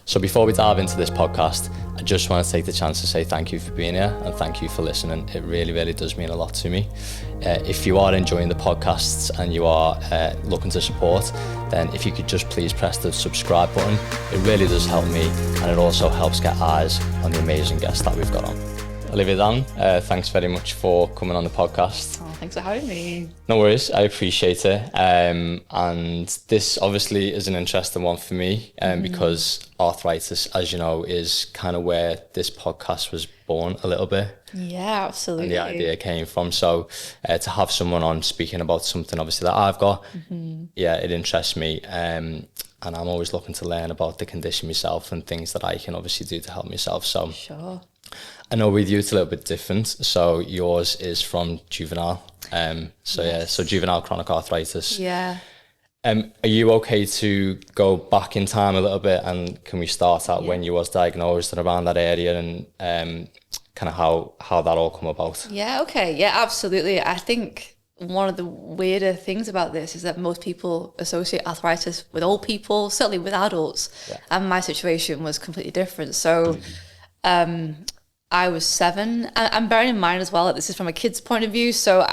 So before we dive into this podcast, I just want to take the chance to say thank you for being here and thank you for listening. It really, really does mean a lot to me. If you are enjoying the podcasts and you are looking to support, then if you could just please press the subscribe button. It really does help me, and it also helps get eyes on the amazing guests that we've got on. Olivia, Dan, thanks very much for coming on the podcast. Oh, thanks for having me. No worries, I appreciate it. And this obviously is an interesting one for me because arthritis, as you know, is kind of where this podcast was born a little bit. Yeah, absolutely. And the idea came from. So to have someone on speaking about something obviously that I've got, yeah, it interests me. And I'm always looking to learn about the condition myself and things that I can obviously do to help myself. So sure. I know with you it's a little bit different. So yours is from juvenile. So Juvenile Chronic Arthritis. Yeah. Are you okay to go back in time a little bit, and can we start at when you was diagnosed and around that area, and kind of how that all come about? Yeah, okay. Yeah, absolutely. I think one of the weirder things about this is that most people associate arthritis with old people, certainly with adults. Yeah. And my situation was completely different. So I was 7, and bearing in mind as well that this is from a kid's point of view. So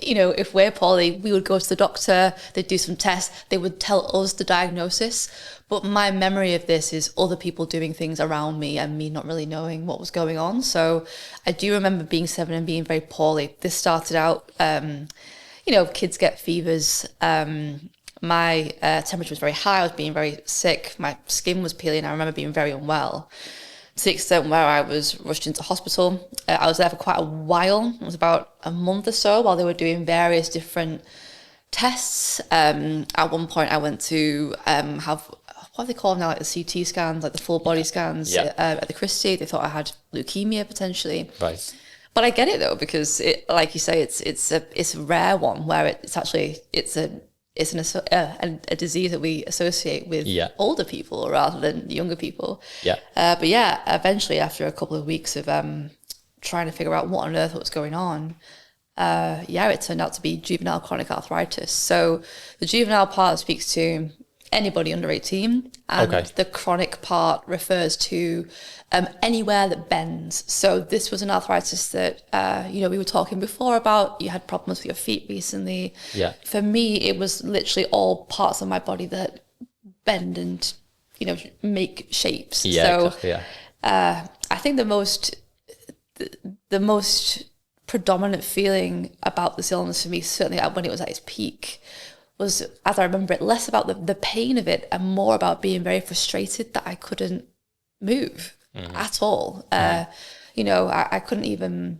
if we're poorly, we would go to the doctor, they'd do some tests, they would tell us the diagnosis. But my memory of this is other people doing things around me and me not really knowing what was going on. So I do remember being 7 and being very poorly. This started out, kids get fevers. My temperature was very high. I was being very sick. My skin was peeling. I remember being very unwell, to the extent where I was rushed into hospital. I was there for quite a while. It was about a month or so while they were doing various different tests. At one point I went to have, what do they call them now, like the CT scans, like the full body scans at the Christie. They thought I had leukemia potentially. Right. But I get it though, because it, like you say, it's a rare one where it's a disease that we associate with older people rather than younger people. Yeah. But yeah, eventually after a couple of weeks of trying to figure out what on earth was going on, it turned out to be juvenile chronic arthritis. So the juvenile part speaks to anybody under 18, and the chronic part refers to anywhere that bends. So this was an arthritis that we were talking before about. You had problems with your feet recently. Yeah. For me, it was literally all parts of my body that bend and make shapes. Yeah. So exactly, I think the most predominant feeling about this illness for me, certainly when it was at its peak, was, as I remember it, less about the pain of it and more about being very frustrated that I couldn't move at all. I couldn't even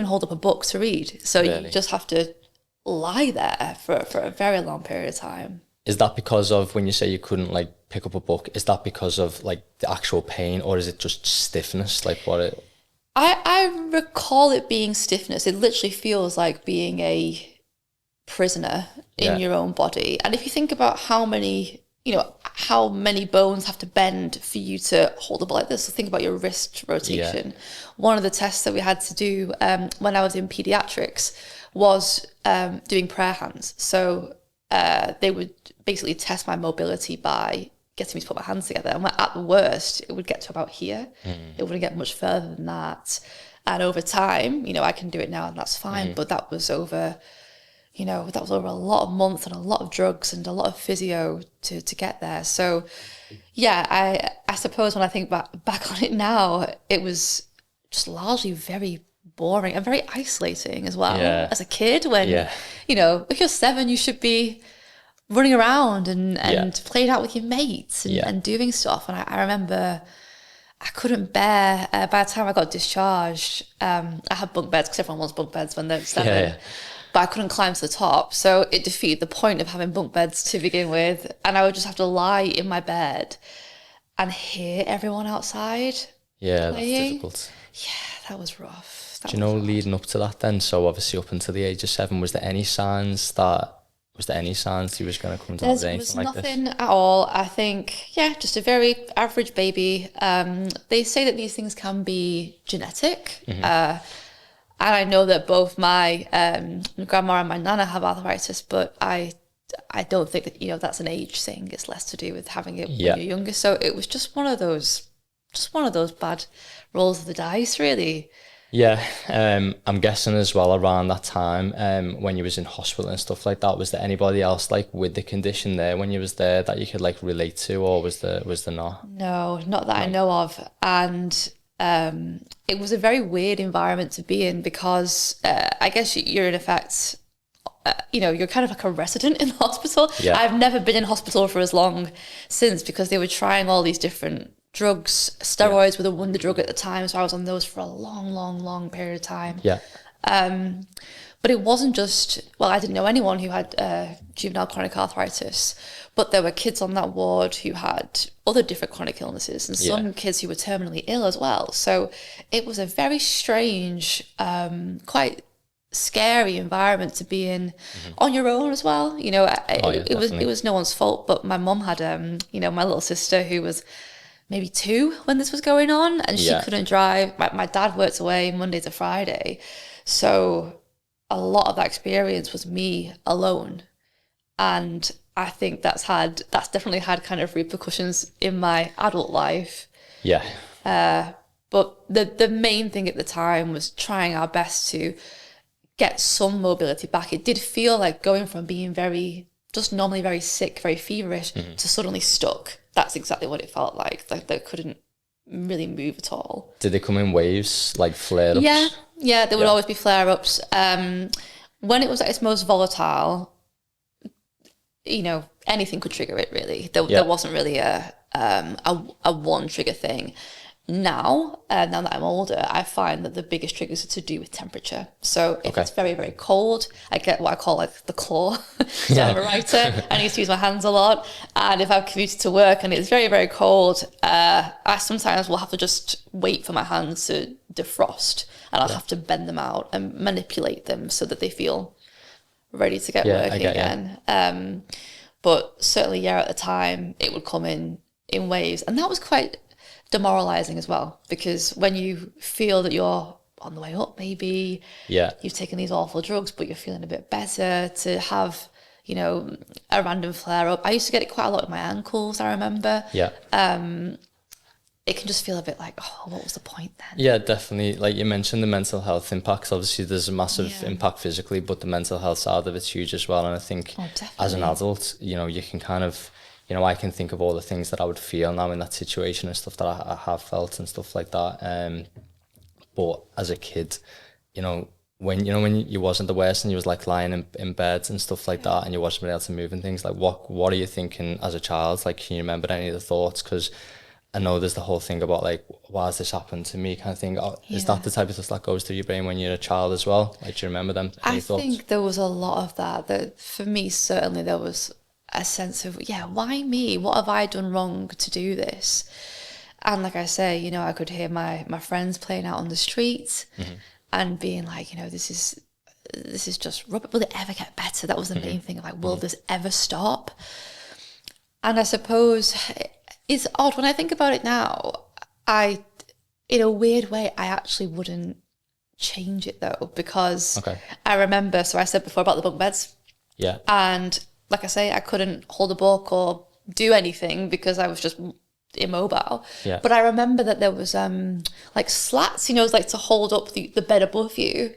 hold up a book to read. So really? You just have to lie there for a very long period of time. Is that because of, when you say you couldn't pick up a book, is that because of the actual pain, or is it just stiffness? I recall it being stiffness. It literally feels like being a prisoner in your own body. And if you think about how many bones have to bend for you to hold a ball like this, so think about your wrist rotation. One of the tests that we had to do when I was in pediatrics was doing prayer hands. So they would basically test my mobility by getting me to put my hands together, and at the worst it would get to about here. It wouldn't get much further than that. And over time, I can do it now and that's fine, but that was over a lot of months and a lot of drugs and a lot of physio to get there. So, yeah, I suppose when I think back on it now, it was just largely very boring and very isolating as well. Yeah. As a kid, when, if you're 7, you should be running around and playing out with your mates and doing stuff. And I remember I couldn't bear, by the time I got discharged, I had bunk beds, because everyone wants bunk beds when they're 7. Yeah. But I couldn't climb to the top. So it defeated the point of having bunk beds to begin with. And I would just have to lie in my bed and hear everyone outside. Yeah, playing. That's difficult. Yeah, that was rough. Do you know, leading up to that then, so obviously up until the age of 7, was there any signs he was going to come down with anything like this? There was nothing at all. I think, just a very average baby. They say that these things can be genetic. And I know that both my grandma and my nana have arthritis, but I I don't think that, that's an age thing. It's less to do with having it when Yeah. you're younger. So it was just one of those bad rolls of the dice, really. Yeah, I'm guessing as well around that time, when you was in hospital and stuff like that, was there anybody else like with the condition there when you was there that you could like relate to, or was there not? No, not that I know of. And it was a very weird environment to be in because I guess you're in effect, you're kind of like a resident in the hospital. Yeah. I've never been in hospital for as long since because they were trying all these different drugs. Steroids were the wonder drug at the time, so I was on those for a long, long, long period of time. Yeah. But it wasn't just, well, I didn't know anyone who had juvenile chronic arthritis, but there were kids on that ward who had other different chronic illnesses and some kids who were terminally ill as well. So it was a very strange, quite scary environment to be in on your own as well. It was no one's fault, but my mum had, my little sister who was maybe 2 when this was going on, and she couldn't drive. My dad worked away Monday to Friday, so a lot of that experience was me alone, and I think that's definitely had kind of repercussions in my adult life. But the main thing at the time was trying our best to get some mobility back. It did feel like going from being normally very sick, very feverish, to suddenly stuck. That's exactly what it felt like they couldn't really move at all. Did they come in waves, like flare-ups? Yeah, there would always be flare-ups. When it was at its most volatile, anything could trigger it, really. There wasn't really a one trigger thing. Now that I'm older, I find that the biggest triggers are to do with temperature. So if it's very, very cold, I get what I call like the claw. So I'm a writer, I need to use my hands a lot. And if I've commuted to work and it's very, very cold, I sometimes will have to just wait for my hands to defrost, and I'll have to bend them out and manipulate them so that they feel ready to get working again. But certainly, at the time, it would come in waves. And that was quite demoralizing as well, because when you feel that you're on the way up, maybe you've taken these awful drugs, but you're feeling a bit better, to have a random flare up. I used to get it quite a lot in my ankles, I remember. It can just feel a bit like, oh, what was the point then? Definitely. Like you mentioned, the mental health impacts. Obviously there's a massive impact physically, but the mental health side of it's huge as well. And I think as an adult, you can kind of, I can think of all the things that I would feel now in that situation and stuff that I have felt and stuff like that. But as a kid, when you wasn't the worst and you was like lying in bed and stuff like that, and you wasn't able to move and things, like what are you thinking as a child? Like, can you remember any of the thoughts? Because I know there's the whole thing about like, why has this happened to me kind of thing. Is that the type of stuff that goes through your brain when you're a child as well? Like, do you remember them? I think there was a lot of that for me, certainly there was a sense of, why me? What have I done wrong to do this? And like I say, I could hear my friends playing out on the street and being like, this is just rubbish. Will it ever get better? That was the main thing. Like, will this ever stop? And I suppose it's odd when I think about it now. In a weird way, I actually wouldn't change it though, because I remember, so I said before about the bunk beds. And like I say, I couldn't hold a book or do anything because I was just immobile. But I remember that there was like slats, like to hold up the bed above you.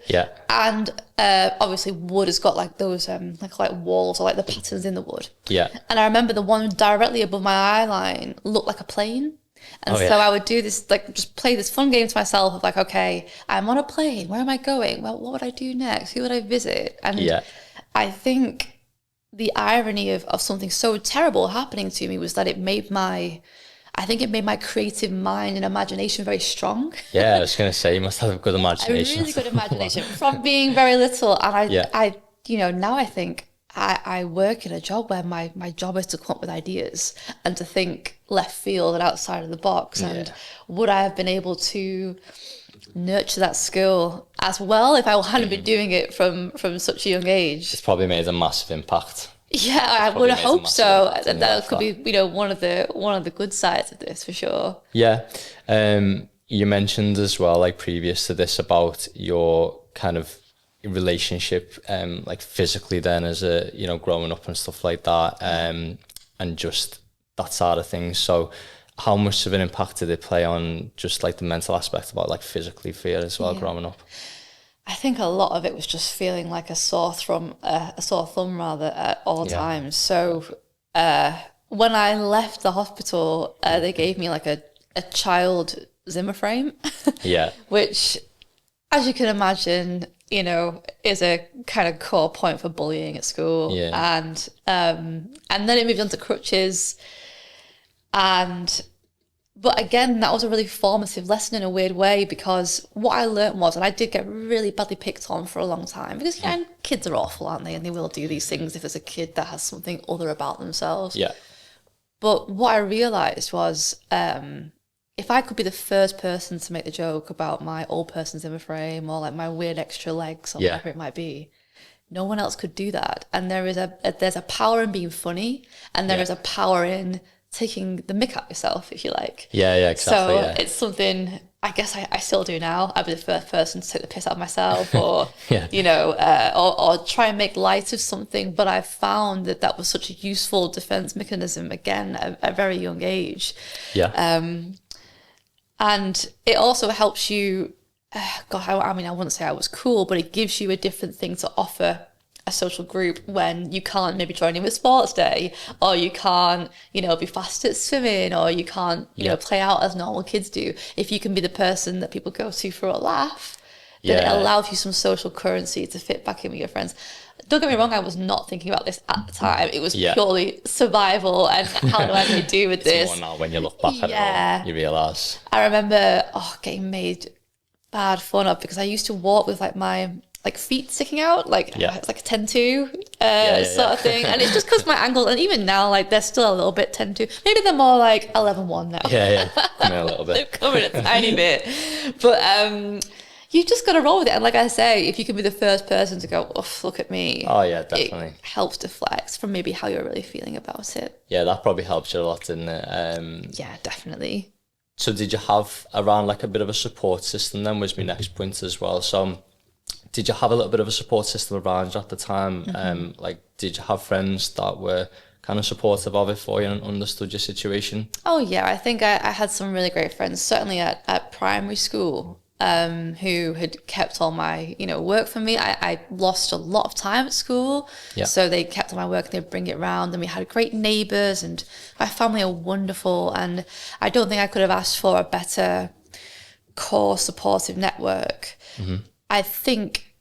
And obviously wood has got like those like walls or like the patterns in the wood. And I remember the one directly above my eye line looked like a plane. And so I would do this, like just play this fun game to myself of like, okay, I'm on a plane. Where am I going? Well, what would I do next? Who would I visit? And I think the irony of something so terrible happening to me was that it made my creative mind and imagination very strong. I was going to say, you must have a good imagination. A really good imagination from being very little. And I now I think I work in a job where my job is to come up with ideas and to think left field and outside of the box. And would I have been able to nurture that skill as well if I hadn't been doing it from such a young age? It's probably made a massive impact. I would hope so. That could be, one of the good sides of this for sure. You mentioned as well, like previous to this, about your kind of relationship, like physically then as a, you know, growing up and stuff like that, and just that side of things. So how much of an impact did it play on just like the mental aspect about like physically for you as well, growing up? I think a lot of it was just feeling like a sore thumb rather at all times. So when I left the hospital, they gave me like a child Zimmer frame, which, as you can imagine, you know, is a kind of core point for bullying at school. And then it moved on to crutches, but again, that was a really formative lesson in a weird way, because what I learned was, and I did get really badly picked on for a long time, because kids are awful, aren't they? And they will do these things if there's a kid that has something other about themselves. But what I realised was, if I could be the first person to make the joke about my old person's Zimmer frame, or like my weird extra legs, or whatever it might be, no one else could do that. And there's a power in being funny, and there is a power in taking the mick out yourself, if you like. Exactly. So it's something I guess I still do now. I'd be the first person to take the piss out of myself, or you know, or try and make light of something. But I found that was such a useful defense mechanism, again, at a very young age. And it also helps you, I mean, I wouldn't say I was cool, but it gives you a different thing to offer a social group when you can't maybe join in with sports day, or you can't, you know, be fast at swimming, or you can't, you know, play out as normal kids do. If you can be the person that people go to for a laugh, then it allows you some social currency to fit back in with your friends. Don't get me wrong, I was not thinking about this at the time. It was purely survival and how do I make do with this. It's more now when you look back at it all, you realise. I remember getting made bad fun of because I used to walk with like my feet sticking out, it's like a 10-2 sort of thing. And it's just because my ankle, and even now, like they're still a little bit 10-2. Maybe they're more like 11-1 now. Coming a little bit. They're coming a tiny bit. But you just got to roll with it. And like I say, if you can be the first person to go, oh, look at me. Oh, yeah, definitely. It helps deflect from maybe how you're really feeling about it. Yeah, that probably helps you a lot, didn't it? Yeah, definitely. So did you have around like a bit of a support system then, was my next point as well. So did you have a little bit of a support system around you at the time? Like, did you have friends that were kind of supportive of it for you and understood your situation? Oh, yeah, I think I had some really great friends, certainly at primary school, who had kept all my, work for me. I lost a lot of time at school, so they kept all my work and they'd bring it around, and we had great neighbours, and my family are wonderful, and I don't think I could have asked for a better core supportive network. I think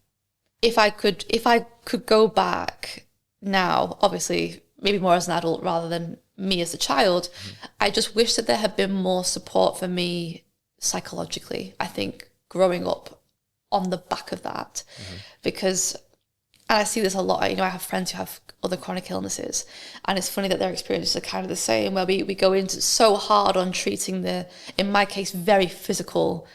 if I could go back now, obviously maybe more as an adult rather than me as a child, I just wish that there had been more support for me psychologically. I think growing up on the back of that, because, and I see this a lot, I have friends who have other chronic illnesses, and it's funny that their experiences are kind of the same, where we go into so hard on treating in my case, very physical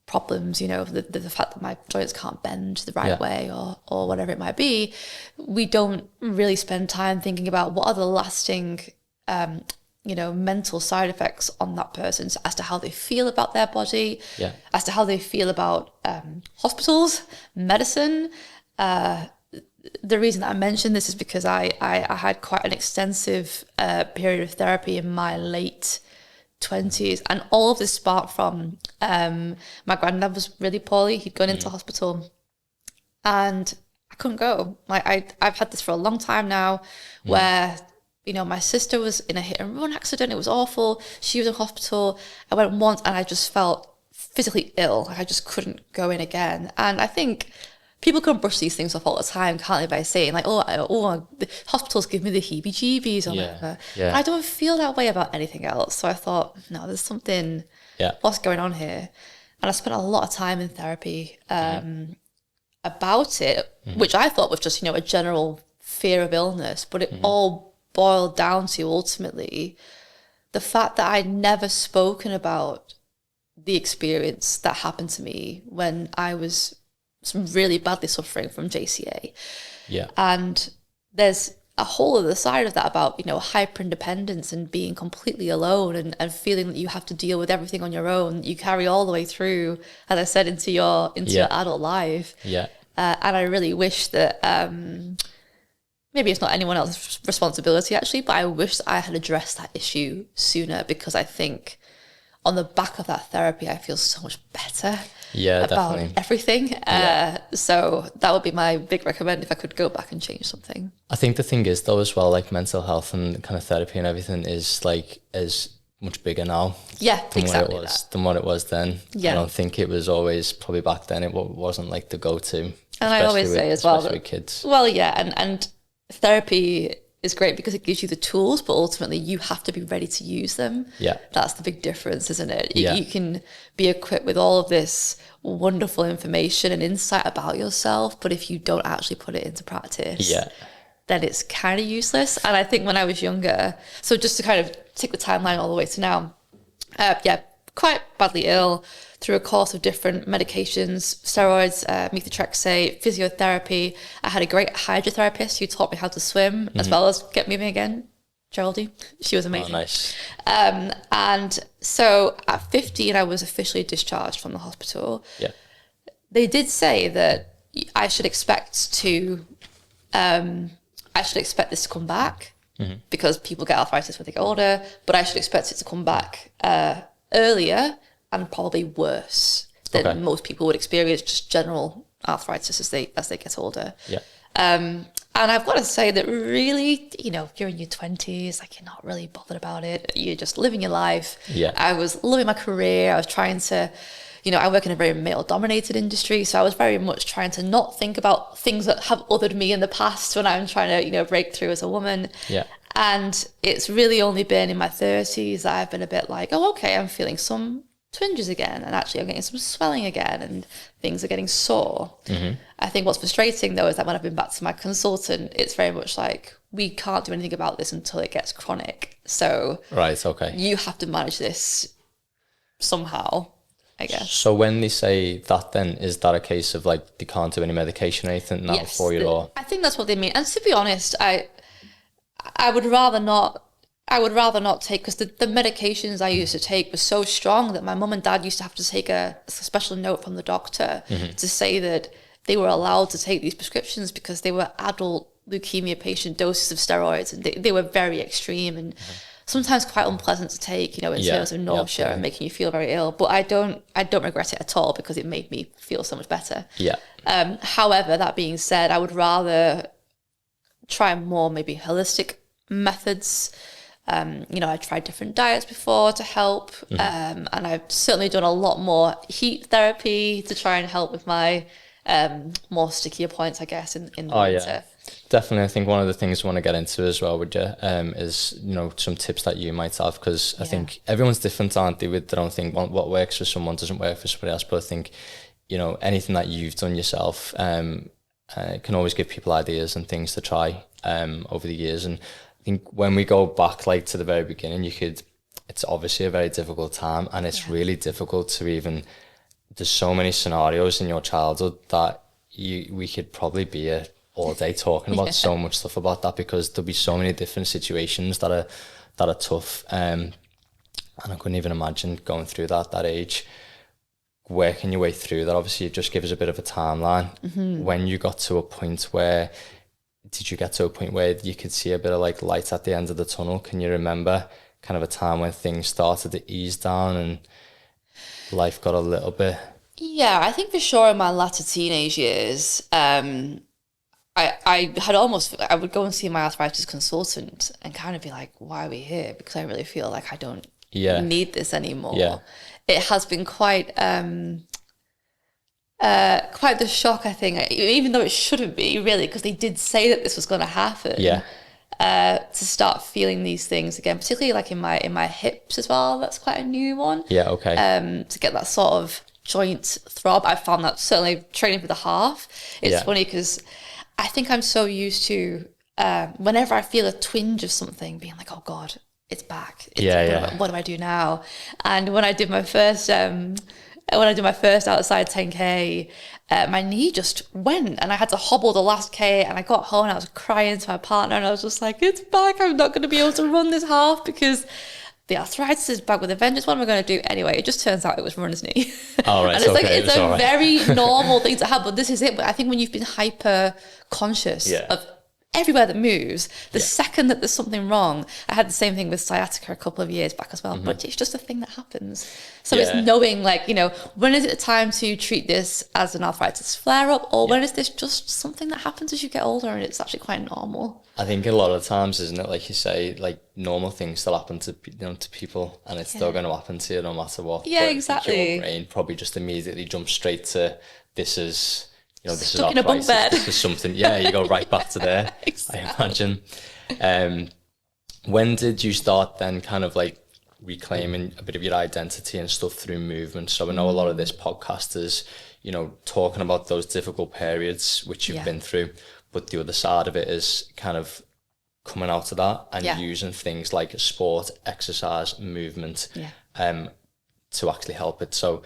problems, the fact that my joints can't bend the right way or whatever it might be. We don't really spend time thinking about what are the lasting mental side effects on that person, as to how they feel about their body, as to how they feel about hospitals, medicine. The reason that I mention this is because I had quite an extensive period of therapy in my late 20s, and all of this sparked from my granddad was really poorly. He'd gone into hospital and I couldn't go. I've had this for a long time now, where my sister was in a hit and run accident. It was awful. She was in hospital. I went once and I just felt physically ill. I just couldn't go in again. And I think people can brush these things off all the time, can't they, by saying like, oh, the hospitals give me the heebie-jeebies or whatever. I don't feel that way about anything else. So I thought, no, there's something, what's going on here? And I spent a lot of time in therapy about it, which I thought was just, a general fear of illness, but it all boiled down to ultimately the fact that I'd never spoken about the experience that happened to me when I was really badly suffering from JCA. And there's a whole other side of that about, hyper-independence and being completely alone and feeling that you have to deal with everything on your own. You carry all the way through, as I said, into your adult life. And I really wish that maybe it's not anyone else's responsibility actually, but I wish that I had addressed that issue sooner, because I think on the back of that therapy, I feel so much better about everything. So that would be my big recommend if I could go back and change something. I think the thing is though as well, like mental health and kind of therapy and everything is much bigger now. Yeah, than exactly what it was, than what it was then. Yeah. I don't think it was always, probably back then, it wasn't like the go-to. And I always say as well, especially with kids. Well, yeah, and therapy is great because it gives you the tools, but ultimately you have to be ready to use them. Yeah. That's the big difference, isn't it? Yeah. You can be equipped with all of this wonderful information and insight about yourself, but if you don't actually put it into practice, then it's kind of useless. And I think when I was younger, so just to kind of take the timeline all the way to now, quite badly ill through a course of different medications, steroids, methotrexate, physiotherapy. I had a great hydrotherapist who taught me how to swim as well as get moving again. Geraldine, she was amazing. Oh, nice. And so at 15, I was officially discharged from the hospital. Yeah. They did say that I should expect this to come back because people get arthritis when they get older, but I should expect it to come back earlier and probably worse than most people would experience just general arthritis as they get older. Yeah. And I've got to say that really, you're in your 20s, like you're not really bothered about it. You're just living your life. Yeah. I was loving my career. I was trying to, I work in a very male-dominated industry, so I was very much trying to not think about things that have othered me in the past when I'm trying to, break through as a woman. Yeah. And it's really only been in my 30s that I've been a bit like, oh, okay, I'm feeling some twinges again, and actually I'm getting some swelling again, and things are getting sore. I think what's frustrating though is that when I've been back to my consultant, it's very much like, we can't do anything about this until it gets chronic. So you have to manage this somehow, I guess. So when they say that, then is that a case of like they can't do any medication or anything now for you? Or I think that's what they mean. And to be honest, I would rather not take, because the medications I used to take were so strong that my mum and dad used to have to take a special note from the doctor to say that they were allowed to take these prescriptions because they were adult leukemia patient doses of steroids, and they were very extreme and sometimes quite unpleasant to take, in terms of nausea and making you feel very ill. But I don't regret it at all because it made me feel so much better. Yeah. However, that being said, I would rather try more maybe holistic methods. I tried different diets before to help, and I've certainly done a lot more heat therapy to try and help with my more stickier points, I guess, in the winter. Definitely. I think one of the things I want to get into as well with you is, some tips that you might have, because I think everyone's different, aren't they, with their own thing. What works for someone doesn't work for somebody else. But I think, anything that you've done yourself can always give people ideas and things to try over the years. And I think when we go back like to the very beginning, it's obviously a very difficult time, and it's really difficult to even, there's so many scenarios in your childhood that we could probably be here all day talking about so much stuff about that, because there'll be so many different situations that are tough. And I couldn't even imagine going through that age, working your way through that. Obviously, just give us a bit of a timeline. When you got to a point where, did you get to a point where you could see a bit of like light at the end of the tunnel? Can you remember kind of a time when things started to ease down and life got a little bit? Yeah, I think for sure in my latter teenage years, I would go and see my arthritis consultant and kind of be like, why are we here? Because I really feel like I don't need this anymore. Yeah. It has been quite the shock, I think, even though it shouldn't be really, because they did say that this was going to happen. Yeah. To start feeling these things again, particularly like in my hips as well. That's quite a new one. Yeah. Okay. To get that sort of joint throb, I found that certainly training for the half. It's funny because I think I'm so used to whenever I feel a twinge of something, being like, oh God, it's back. What do I do now? And when I did my first outside 10K, my knee just went and I had to hobble the last K, and I got home and I was crying to my partner and I was just like, it's back. I'm not going to be able to run this half because the arthritis is back with a vengeance. What am I going to do? Anyway, it just turns out it was runner's knee. Oh, right. And it's okay. like, it's a right. very normal thing to have, but this is it. But I think when you've been hyper conscious of everywhere that moves, the second that there's something wrong, I had the same thing with sciatica a couple of years back as well, but it's just a thing that happens. So it's knowing, like, you know, when is it time to treat this as an arthritis flare-up, or when is this just something that happens as you get older and it's actually quite normal? I think a lot of times, isn't it, like you say, like normal things still happen to, you know, to people, and it's still going to happen to you no matter what. Yeah, but exactly. Your brain probably just immediately jumps straight to, this is, you know, this Stuck is in a bunk arthritis, bed. this is something. Yeah, you go right back to there. Exactly. I imagine. When did you start then kind of like reclaiming a bit of your identity and stuff through movement? So I know a lot of this podcast is, you know, talking about those difficult periods which you've been through, but the other side of it is kind of coming out of that and using things like sport, exercise, movement to actually help it. So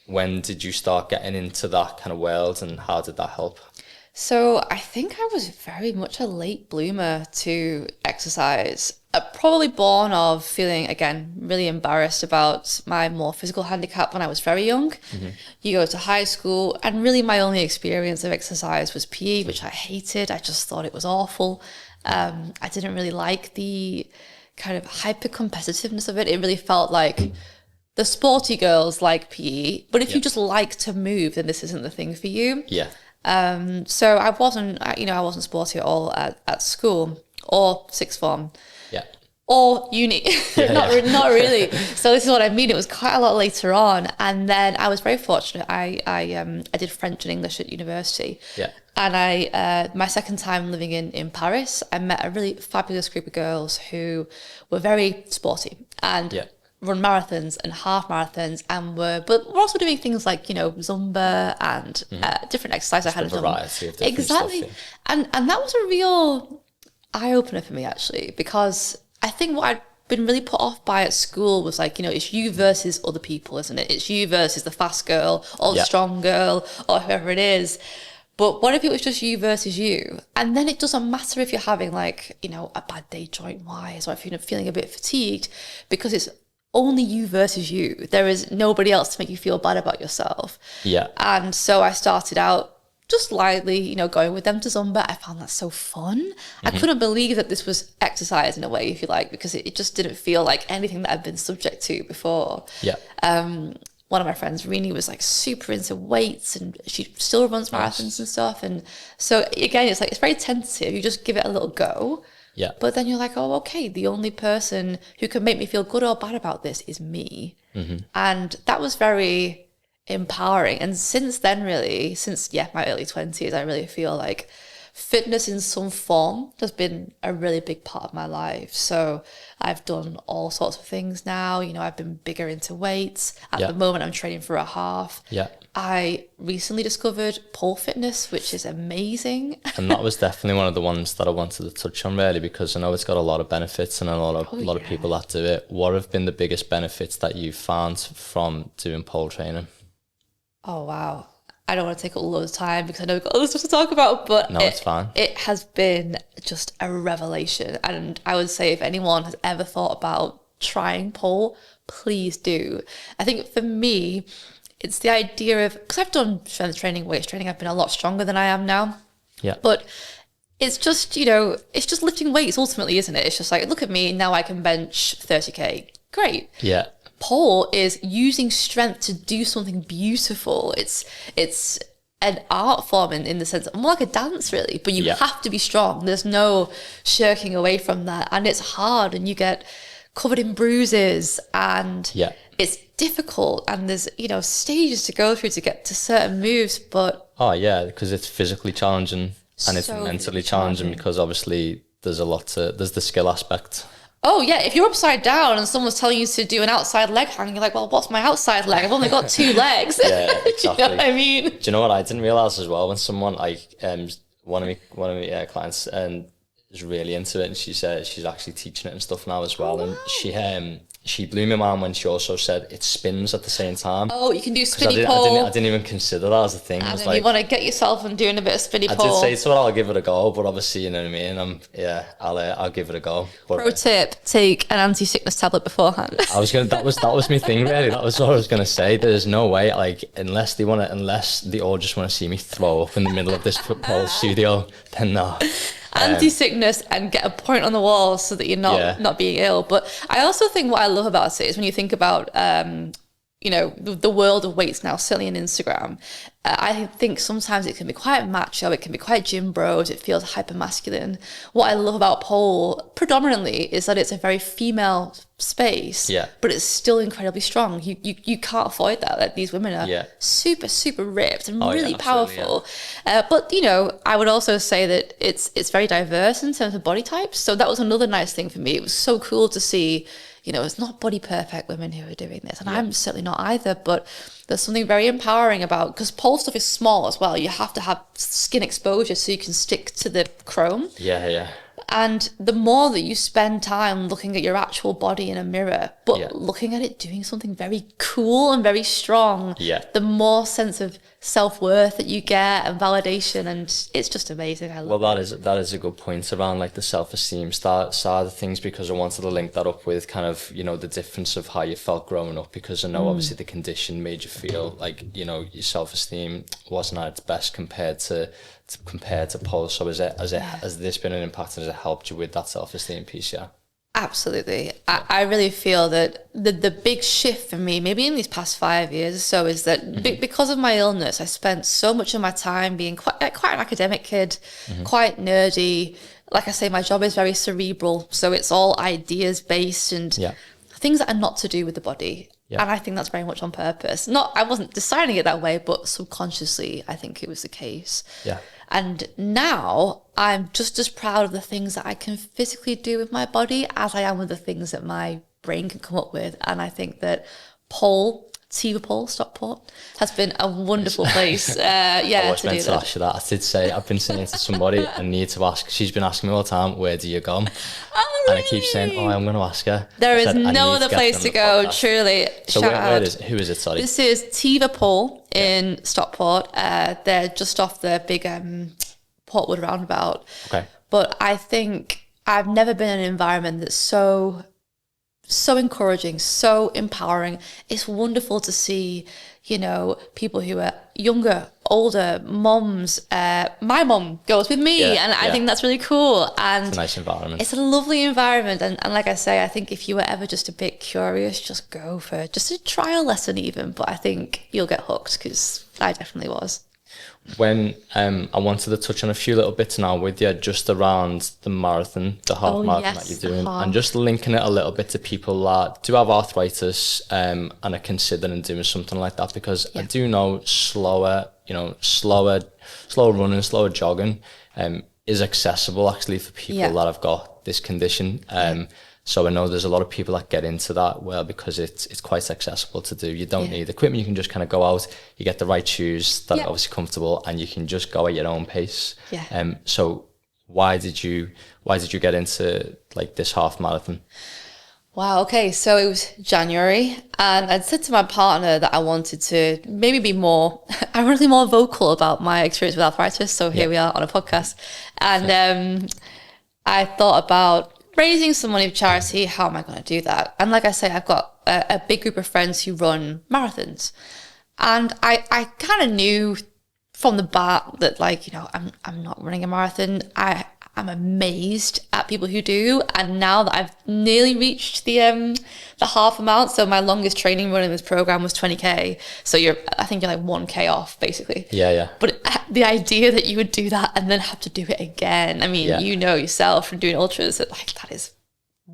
when did you start getting into that kind of world, and how did that help? So I think I was very much a late bloomer to exercise. Probably born of feeling, again, really embarrassed about my more physical handicap when I was very young. You go to high school, and really my only experience of exercise was PE, which I hated. I just thought it was awful. I didn't really like the kind of hyper competitiveness of it. It really felt like the sporty girls like PE, but if you just like to move, then this isn't the thing for you. So I wasn't sporty at all at school or sixth form. Or uni. Not really. So this is what I mean. It was quite a lot later on. And then I was very fortunate. I did French and English at university. And I my second time living in Paris, I met a really fabulous group of girls who were very sporty and run marathons and half marathons, and we're also doing things like, you know, Zumba and different exercises. I had a variety of different exactly stuff, and that was a real eye-opener for me, actually, because I think what I'd been really put off by at school was, like, you know, it's you versus other people, isn't it? It's you versus the fast girl or the strong girl or whoever it is. But what if it was just you versus you? And then it doesn't matter if you're having, like, you know, a bad day joint-wise, or if you're feeling a bit fatigued, because it's only you versus you. There is nobody else to make you feel bad about yourself. And so I started out just lightly, you know, going with them to Zumba. I found that so fun. I couldn't believe that this was exercise in a way, if you like, because it just didn't feel like anything that I'd been subject to before. One of my friends, Rini, was like super into weights, and she still runs marathons and stuff. And so again, it's like, it's very tentative. You just give it a little go. But then you're like, oh, okay, the only person who can make me feel good or bad about this is me. And that was very empowering. And since then, really, since my early 20s, I really feel like fitness in some form has been a really big part of my life. So I've done all sorts of things now. You know, I've been bigger into weights. At the moment, I'm training for a half. I recently discovered pole fitness, which is amazing. And that was definitely one of the ones that I wanted to touch on, really, because I know it's got a lot of benefits and a lot of people that do it. What have been the biggest benefits that you've found from doing pole training? Oh, wow. I don't want to take up a lot of time because I know we've got other stuff to talk about, but no, it's fine. It has been just a revelation. And I would say if anyone has ever thought about trying pole, please do. I think for me, it's the idea of, because I've done strength training, weight training, I've been a lot stronger than I am now. But it's just, you know, it's just lifting weights ultimately, isn't it? It's just like, look at me, now I can bench 30K. Great. Pole is using strength to do something beautiful. It's an art form in the sense, more like a dance, really, but you have to be strong. There's no shirking away from that. And it's hard, and you get covered in bruises, and it's difficult, and there's, you know, stages to go through to get to certain moves. But because it's physically challenging and it's mentally challenging, because obviously there's the skill aspect. Oh, yeah, if you're upside down and someone's telling you to do an outside leg hang, you're like, well, what's my outside leg? I've only got 2 legs. Exactly. Do you know what I mean? Do you know what I didn't realise as well? When someone, like, one of my clients is really into it, and she's actually teaching it and stuff now as well. And she blew my mind when she also said it spins at the same time. Oh, you can do 'Cause spinny pole. I didn't even consider that as a thing. And then you want to get yourself and doing a bit of spinny I pole. did say to her, I'll give it a go, but obviously, you know what I mean. I'll give it a go. But, Pro tip: take an anti-sickness tablet beforehand. that was my thing really. That was what I was gonna say. There's no way, like, unless they all just want to see me throw up in the middle of this pole studio, then no. Anti-sickness and get a point on the wall so that you're not being ill. But I also think what I love about it is when you think about the world of weights now, certainly on Instagram, I think sometimes it can be quite macho, it can be quite gym bros, it feels hyper masculine. What I love about pole predominantly is that it's a very female space, but it's still incredibly strong. You can't avoid that. Like, these women are super, super ripped and really powerful. But I would also say that it's very diverse in terms of body types. So that was another nice thing for me. It was so cool to see, it's not body perfect women who are doing this. And I'm certainly not either, but there's something very empowering about, because pole stuff is small as well. You have to have skin exposure so you can stick to the chrome. Yeah. And the more that you spend time looking at your actual body in a mirror, but looking at it doing something very cool and very strong, the more sense of self-worth that you get and validation, and it's just amazing. I love that is a good point around like the self-esteem side of things, because I wanted to link that up with kind of the difference of how you felt growing up, because I know obviously the condition made you feel like your self-esteem wasn't at its best compared to pole. So has this been an impact, and has it helped you with that self-esteem piece? Absolutely. I really feel that the big shift for me, maybe in these past 5 years or so, is that because of my illness, I spent so much of my time being quite an academic kid, quite nerdy. Like I say, my job is very cerebral, so it's all ideas based and things that are not to do with the body. And I think that's very much on purpose. I wasn't deciding it that way, but subconsciously, I think it was the case. And now I'm just as proud of the things that I can physically do with my body as I am with the things that my brain can come up with. And I think that Tiva Pole, Stockport, has been a wonderful place. I was meant to ask you that. I did say, I've been saying to somebody, I need to ask. She's been asking me all the time, where do you go? Oh, really? And I keep saying, I'm going to ask her. There is no other place to go, truly. So where is it? Who is it, sorry? This is Tiva Pole in Stockport. They're just off the big Portwood roundabout. Okay. But I think I've never been in an environment that's so encouraging, so empowering. It's wonderful to see, people who are younger, older, moms. My mom goes with me, and I think that's really cool. And it's a nice environment. It's a lovely environment. And like I say, I think if you were ever just a bit curious, just go for just a trial lesson even. But I think you'll get hooked, because I definitely was. When I wanted to touch on a few little bits now with you, just around the marathon, the half marathon that you're doing, and just linking it a little bit to people that do have arthritis and are considering doing something like that, because I do know slower running, slower jogging is accessible actually for people that have got this condition. So I know there's a lot of people that get into that because it's quite accessible to do. You don't need equipment. You can just kind of go out, you get the right shoes that are obviously comfortable, and you can just go at your own pace. So why did you get into like this half marathon? Wow, okay, so it was January, and I'd said to my partner that I wanted to maybe be more vocal about my experience with arthritis. So here we are on a podcast. And I thought about raising some money for charity. How am I going to do that? And like I say, I've got a big group of friends who run marathons. And I kind of knew from the bat that, I'm not running a marathon. I'm amazed at people who do. And now that I've nearly reached the half amount, so my longest training run in this program was 20K. So I think you're like 1K off, basically. Yeah. But the idea that you would do that and then have to do it again, I mean, you know yourself from doing ultras that that is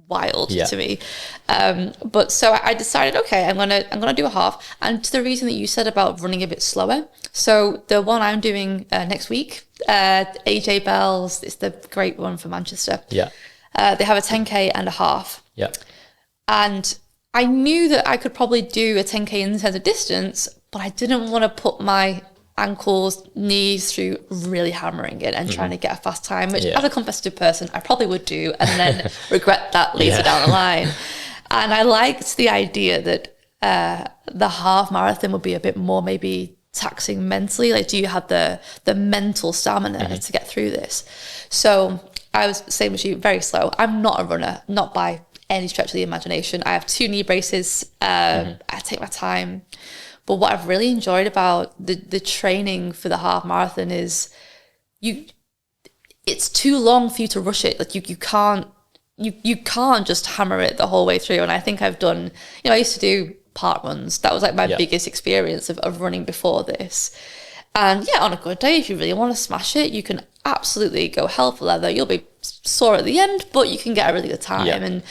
wild to me. But so I decided, okay, I'm gonna do a half. And to the reason that you said about running a bit slower, so the one I'm doing next week, AJ Bell's, it's the great one for Manchester. They have a 10K and a half. And I knew that I could probably do a 10K in terms of distance, but I didn't want to put my ankles, knees through really hammering it and trying to get a fast time, which as a competitive person I probably would do, and then regret that later down the line. And I liked the idea that the half marathon would be a bit more maybe taxing mentally. Like, do you have the mental stamina to get through this? So I was same as you, very slow. I'm not a runner, not by any stretch of the imagination. I have 2 knee braces. I take my time. But what I've really enjoyed about the training for the half marathon is it's too long for you to rush it. Like you can't just hammer it the whole way through. And I think I've done, I used to do park runs. That was like my biggest experience of running before this. And yeah, on a good day, if you really want to smash it, you can absolutely go hell for leather. You'll be sore at the end, but you can get a really good time. Yeah. And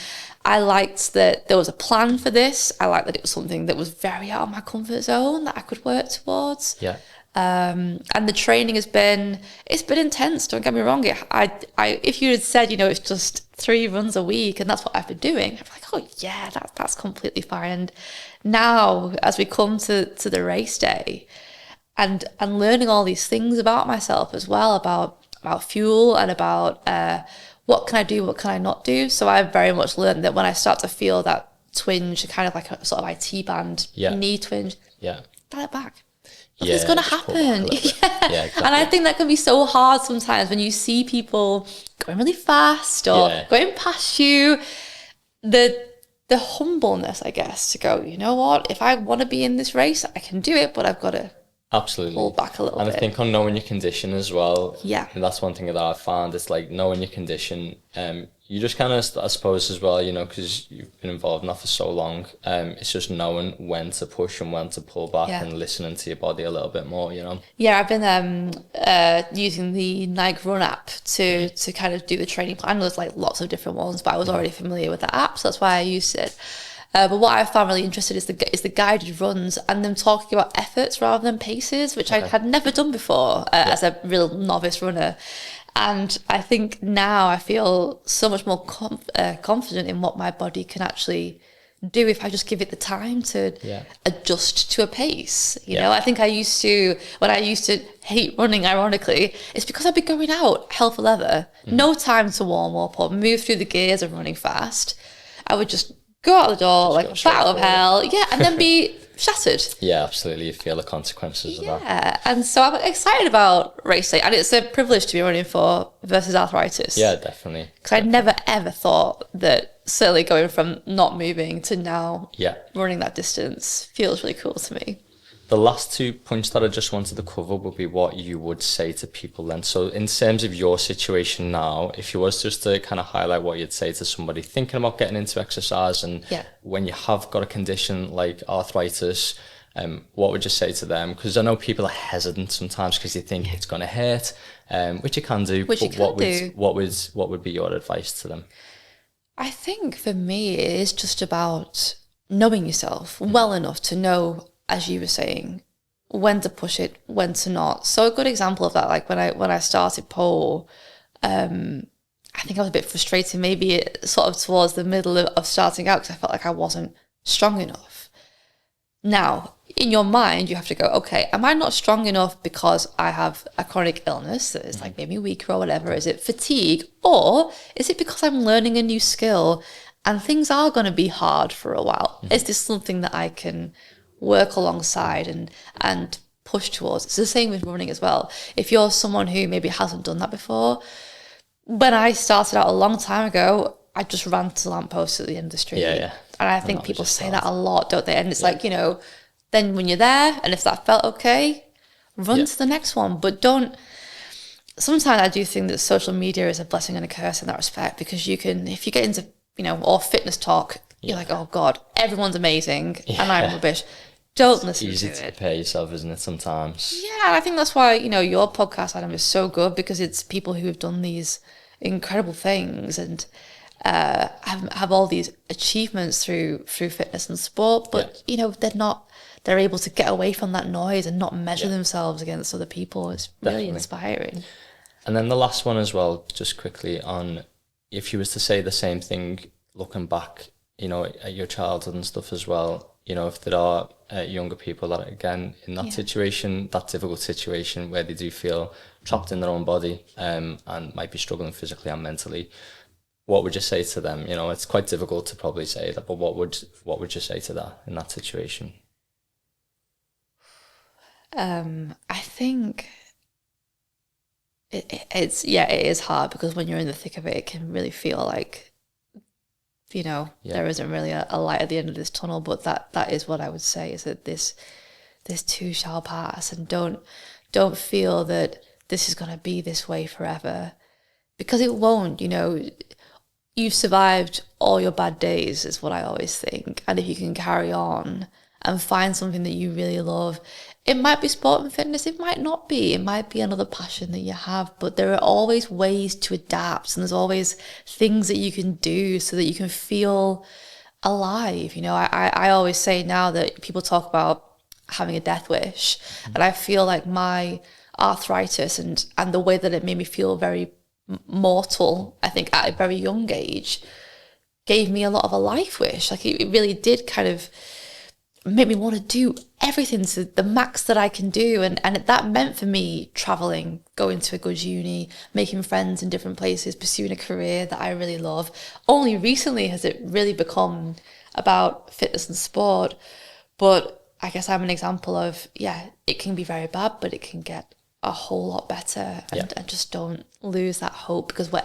I liked that there was a plan for this. I liked that it was something that was very out of my comfort zone that I could work towards. Yeah. And the training it's been intense. Don't get me wrong. If you had said, it's just 3 runs a week and that's what I've been doing, I'd be like, oh yeah, that's completely fine. And now as we come to the race day and learning all these things about myself as well, about fuel and about, what can I do? What can I not do? So I've very much learned that when I start to feel that twinge, kind of like a sort of IT band knee twinge, dial it back. Nothing's going to happen. Yeah, exactly. And I think that can be so hard sometimes when you see people going really fast or going past you. The humbleness, I guess, to go, you know what? If I want to be in this race, I can do it, but I've got to pull back a little bit. And I think on knowing your condition as well. Yeah. And that's one thing that I've found. It's like knowing your condition. You just kind of, I suppose as well, because you've been involved in that for so long. It's just knowing when to push and when to pull back and listening to your body a little bit more, Yeah, I've been using the Nike Run app to kind of do the training plan. There's like lots of different ones, but I was already familiar with the app, so that's why I used it. But what I found really interesting is the guided runs and them talking about efforts rather than paces, which I had never done before as a real novice runner. And I think now I feel so much more confident in what my body can actually do if I just give it the time to adjust to a pace. You know, I think when I used to hate running, ironically, it's because I'd be going out hell for leather, no time to warm up or move through the gears of running fast. I would just go out the door like a bat out of hell, and then be shattered. Yeah, absolutely. You feel the consequences of that. Yeah, and so I'm excited about racing, and it's a privilege to be running for Versus Arthritis. Yeah, definitely. Because I never ever thought that, certainly going from not moving to now running that distance feels really cool to me. The last 2 points that I just wanted to cover would be what you would say to people then. So in terms of your situation now, if you was just to kind of highlight what you'd say to somebody thinking about getting into exercise and when you have got a condition like arthritis, what would you say to them? Because I know people are hesitant sometimes because they think it's going to hurt, which it can do. What would be your advice to them? I think for me, it is just about knowing yourself well enough to know, as you were saying, when to push it, when to not. So a good example of that, like when I started pole, I think I was a bit frustrated, maybe sort of towards the middle of starting out, because I felt like I wasn't strong enough. Now, in your mind, you have to go, okay, am I not strong enough because I have a chronic illness that is like maybe weaker or whatever? Is it fatigue? Or is it because I'm learning a new skill and things are going to be hard for a while? Is this something that I can work alongside and push towards? It's the same with running as well. If you're someone who maybe hasn't done that before, when I started out a long time ago, I just ran to lampposts at the end of the street. And I think people say that a lot, don't they? And it's like, then when you're there, and if that felt okay, run to the next one. But don't. Sometimes I do think that social media is a blessing and a curse in that respect, because you can, if you get into, or fitness talk, you're like, oh God, everyone's amazing and I'm rubbish. Don't listen to it. It's easy to compare yourself, isn't it, sometimes? Yeah, and I think that's why, your podcast, Adam, is so good, because it's people who have done these incredible things and have all these achievements through fitness and sport, but, they're able to get away from that noise and not measure themselves against other people. It's really inspiring. And then the last one as well, just quickly on, if you was to say the same thing, looking back, at your childhood and stuff as well, if there are younger people that are, again, in that situation, that difficult situation where they do feel trapped in their own body and might be struggling physically and mentally, what would you say to them? You know, it's quite difficult to probably say that, but what would you say to that in that situation? I think it is hard, because when you're in the thick of it, it can really feel like, there isn't really a light at the end of this tunnel. But that is what I would say, is that this too shall pass, and don't feel that this is going to be this way forever, because it won't. You've survived all your bad days, is what I always think. And if you can carry on and find something that you really love, it might be sport and fitness, it might not be. It might be another passion that you have, but there are always ways to adapt, and there's always things that you can do so that you can feel alive. I always say now that people talk about having a death wish, and I feel like my arthritis and the way that it made me feel very mortal, I think at a very young age, gave me a lot of a life wish. Like it really did kind of make me want to do everything to the max that I can do, and that meant for me traveling, going to a good uni, making friends in different places, pursuing a career that I really love. Only recently has it really become about fitness and sport, but I guess I'm an example of, it can be very bad, but it can get a whole lot better, and just don't lose that hope, because whatever